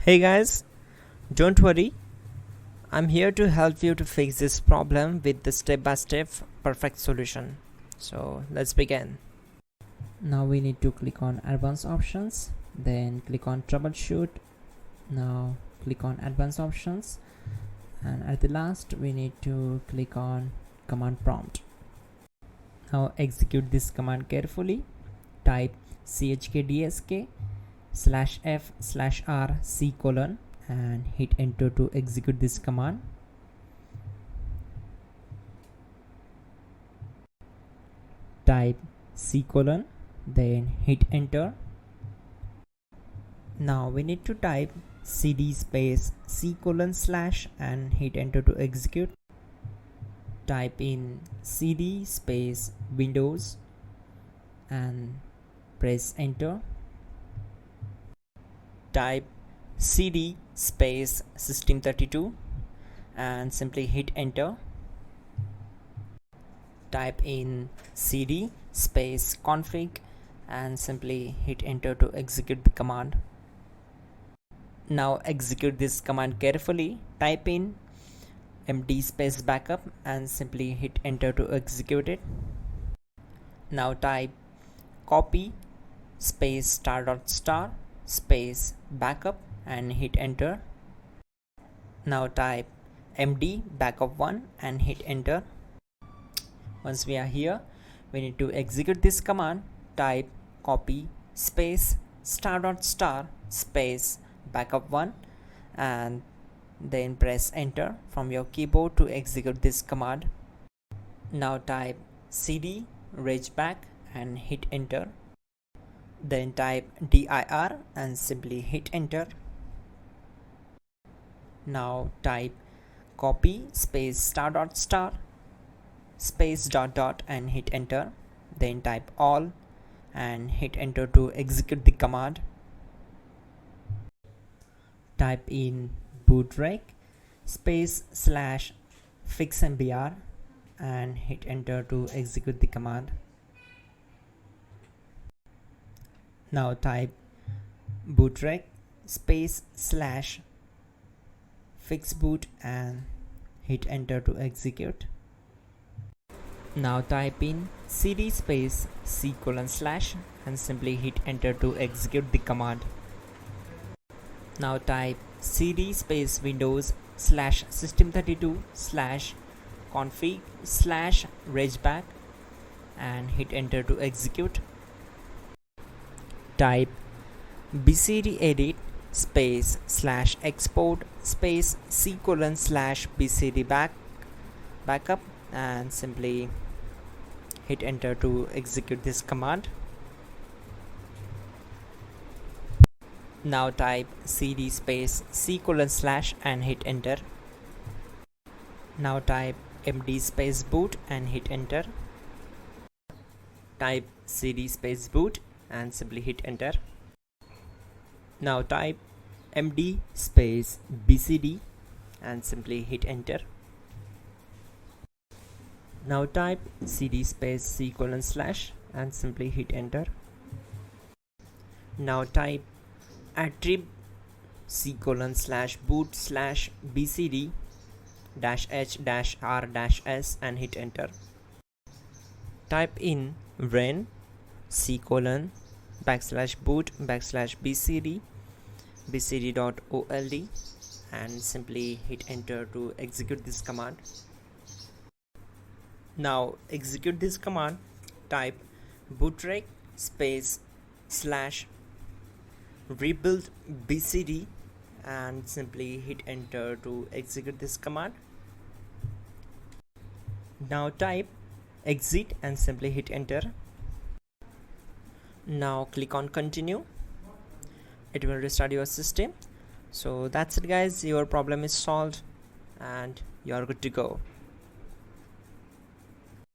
Hey guys, don't worry, I'm here to help you to fix this problem with the step-by-step perfect solution. So let's begin. Now we need to click on advanced options, then click on troubleshoot. Now click on advanced options, and at the last we need to click on command prompt. Now execute this command carefully. Type chkdsk/f/r/c: and hit enter to execute this command. Type c:, then hit enter. Now we need to type cd space c:/ and hit enter to execute. Type in cd space Windows and press enter. Type cd space system32 and simply hit enter. Type in cd space config and simply hit enter to execute the command. Now execute this command carefully. Type in md space backup and simply hit enter to execute it. Now type copy space *** space backup and hit enter. Now type md backup1 and hit enter. Once we are here, we need to execute this command. Type copy space *** space backup1 and then press enter from your keyboard to execute this command. Now type cd regback and hit enter. Then type dir and simply hit enter. Now type copy space *** space ... and hit enter. Then type all and hit enter to execute the command. Type in bootrec space /fixmbr and hit enter to execute the command. Now type bootrec space /fixboot and hit enter to execute. Now type in cd space c:/ and simply hit enter to execute the command. Now type cd space Windows /system32/config/regback and hit enter to execute. Type bcdedit space /export space c:/ bcd backup and simply hit enter to execute this command. Now type cd space c:/ and hit enter. Now type md space boot and hit enter. Type cd space boot and simply hit enter. Now type md space bcd and simply hit enter. Now type cd space c:/ and simply hit enter. Now type attrib c:/boot/bcd-h-r-s and hit enter. Type in ren c:/boot/bcd bcd.old and simply hit enter to execute this command. Now execute this command. Type bootrec space /rebuild bcd and simply hit enter to execute this command. Now type exit and simply hit enter. Now click on continue. It will restart your system. So that's it guys, your problem is solved and you are good to go.